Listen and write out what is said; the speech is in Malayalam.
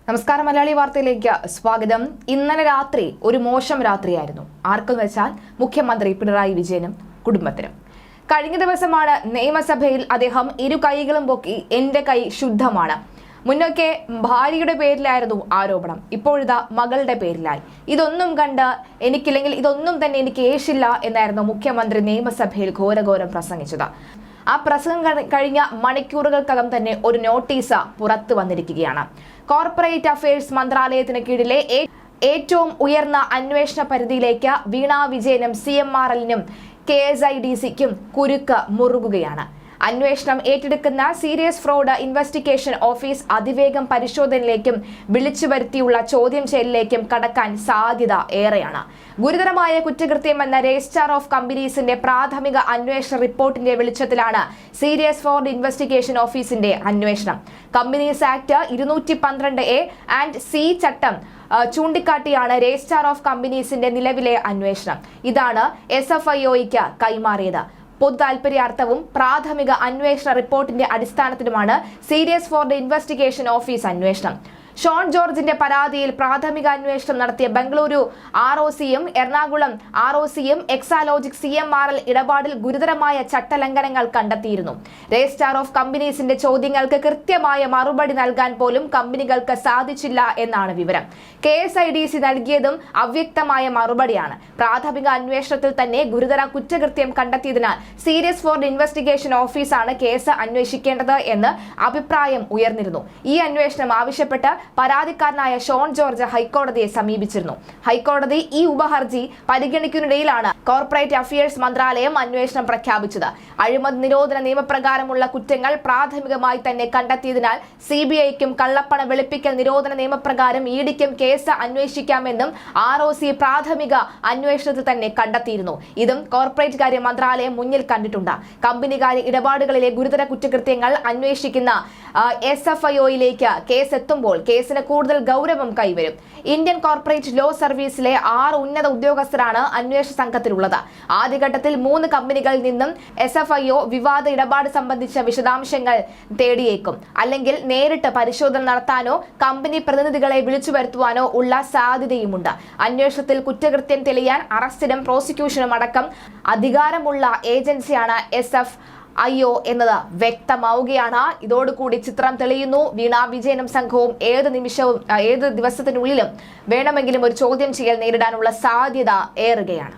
നമസ്കാരം, മലയാളി വാർത്തയിലേക്ക് സ്വാഗതം. ഇന്നലെ രാത്രി ഒരു മോശം രാത്രിയായിരുന്നു. ആർക്കെന്ന് വെച്ചാൽ മുഖ്യമന്ത്രി പിണറായി വിജയനും കുടുംബത്തിനും. കഴിഞ്ഞ ദിവസമാണ് നിയമസഭയിൽ അദ്ദേഹം ഇരു കൈകളും പൊക്കി എന്റെ കൈ ശുദ്ധമാണ്. മുന്നൊക്കെ ഭാര്യയുടെ പേരിലായിരുന്നു ആരോപണം, ഇപ്പോഴിതാ മകളുടെ പേരിലായി. ഇതൊന്നും കണ്ട് എനിക്കില്ലെങ്കിൽ ഇതൊന്നും തന്നെ എനിക്ക് ഏഷില്ല എന്നായിരുന്നു മുഖ്യമന്ത്രി നിയമസഭയിൽ ഘോരഘോരം പ്രസംഗിച്ചത്. ആ പ്രസംഗം കഴിഞ്ഞ മണിക്കൂറുകൾക്കകം തന്നെ ഒരു നോട്ടീസ് പുറത്തു വന്നിരിക്കുകയാണ്. കോർപ്പറേറ്റ് അഫയേഴ്സ് മന്ത്രാലയത്തിന് കീഴിലെ ഏറ്റവും ഉയർന്ന അന്വേഷണ പരിധിയിലേക്ക് വീണ വിജയനും CMRLനും KSIDCക്കും കുരുക്ക് മുറുകുകയാണ്. അന്വേഷണം ഏറ്റെടുക്കുന്ന സീരിയസ് ഫ്രോഡ് ഇൻവെസ്റ്റിഗേഷൻ ഓഫീസ് അതിവേഗം പരിശോധനയിലേക്കും വിളിച്ചു വരുത്തിയുള്ള ചോദ്യം ചെയ്യലിലേക്കും കടക്കാൻ സാധ്യത ഏറെയാണ്. ഗുരുതരമായ കുറ്റകൃത്യമെന്ന രജിസ്ട്രാർ ഓഫ് കമ്പനീസിന്റെ പ്രാഥമിക അന്വേഷണ റിപ്പോർട്ടിന്റെ വെളിച്ചത്തിലാണ് സീരിയസ് ഫ്രോഡ് ഇൻവെസ്റ്റിഗേഷൻ ഓഫീസിന്റെ അന്വേഷണം. Companies act 212A and C ചട്ടം ചൂണ്ടിക്കാട്ടിയാണ് രജിസ്ട്രാർ ഓഫ് കമ്പനീസിന്റെ നിലവിലെ അന്വേഷണം. ഇതാണ് SFIOയ്ക്ക് കൈമാറിയത്. പൊതു താൽപര്യാർത്ഥവും പ്രാഥമിക അന്വേഷണ റിപ്പോർട്ടിന്റെ അടിസ്ഥാനത്തിലുമാണ് സീരിയസ് ഫ്രോഡ് ഇൻവെസ്റ്റിഗേഷൻ ഓഫീസ് അന്വേഷണം. ഷോൺ ജോർജിന്റെ പരാതിയിൽ പ്രാഥമിക അന്വേഷണം നടത്തിയ ബംഗളൂരു ROCയും എറണാകുളം ROCയും എക്സാലോജിക് CMRL ഇടപാടിൽ ഗുരുതരമായ ചട്ടലംഘനങ്ങൾ കണ്ടെത്തിയിരുന്നു. രജിസ്ട്രാർ ഓഫ് കമ്പനീസിന്റെ ചോദ്യങ്ങൾക്ക് കൃത്യമായ മറുപടി നൽകാൻ പോലും കമ്പനികൾക്ക് സാധിച്ചില്ല എന്നാണ് വിവരം. KSIDC നൽകിയതും അവ്യക്തമായ മറുപടിയാണ്. പ്രാഥമിക അന്വേഷണത്തിൽ തന്നെ ഗുരുതര കുറ്റകൃത്യം കണ്ടെത്തിയതിനാൽ സീരിയസ് ഫ്രോഡ് ഇൻവെസ്റ്റിഗേഷൻ ഓഫീസാണ് കേസ് അന്വേഷിക്കേണ്ടത് എന്ന് അഭിപ്രായം ഉയർന്നിരുന്നു. ഈ അന്വേഷണം ആവശ്യപ്പെട്ട് പരാതിക്കാരനായ ഷോൺ ജോർജ് ഹൈക്കോടതിയെ സമീപിച്ചിരുന്നു. ഹൈക്കോടതി ഈ ഉപഹർജി പരിഗണിക്കുന്നതിനിടയിലാണ് കോർപ്പറേറ്റ് അഫയേഴ്സ് മന്ത്രാലയം അന്വേഷണം പ്രഖ്യാപിച്ചത്. അഴിമതി നിരോധന നിയമപ്രകാരമുള്ള കുറ്റങ്ങൾ പ്രാഥമികമായി തന്നെ കണ്ടെത്തിയതിനാൽ CBIക്കും കള്ളപ്പണ വെളുപ്പിക്കൽ നിരോധന നിയമപ്രകാരം EDക്കും കേസ് അന്വേഷിക്കാമെന്നും ROC പ്രാഥമിക അന്വേഷണത്തിൽ തന്നെ കണ്ടെത്തിയിരുന്നു. ഇതും കോർപ്പറേറ്റ് കാര്യ മന്ത്രാലയം മുന്നിൽ കണ്ടിട്ടുണ്ട്. കമ്പനികാര്യ ഇടപാടുകളിലെ ഗുരുതര കുറ്റകൃത്യങ്ങൾ അന്വേഷിക്കുന്ന SFIOയിലേക്ക് കേസ് എത്തുമ്പോൾ കേസിന് കൂടുതൽ ഗൗരവം കൈവരും. ഇന്ത്യൻ കോർപ്പറേറ്റ് ലോ സർവീസിലെ 6 ഉന്നത ഉദ്യോഗസ്ഥരാണ് അന്വേഷണ സംഘത്തിലുള്ളത്. ആദ്യഘട്ടത്തിൽ 3 കമ്പനികളിൽ നിന്നും SFIO വിവാദ ഇടപാട് സംബന്ധിച്ച വിശദാംശങ്ങൾ തേടിയേക്കും. അല്ലെങ്കിൽ നേരിട്ട് പരിശോധന നടത്താനോ കമ്പനി പ്രതിനിധികളെ വിളിച്ചു വരുത്തുവാനോ ഉള്ള സാധ്യതയുമുണ്ട്. അന്വേഷണത്തിൽ കുറ്റകൃത്യം തെളിയാൻ അറസ്റ്റിനും പ്രോസിക്യൂഷനും അടക്കം അധികാരമുള്ള ഏജൻസിയാണ് SFIO എന്നത് വ്യക്തമാവുകയാണ്. ഇതോടുകൂടി ചിത്രം തെളിയുന്നു. വീണ വിജയനും സംഘവും ഏത് ദിവസത്തിനുള്ളിലും വേണമെങ്കിലും ഒരു ചോദ്യം ചെയ്യൽ നേരിടാനുള്ള സാധ്യത ഏറുകയാണ്.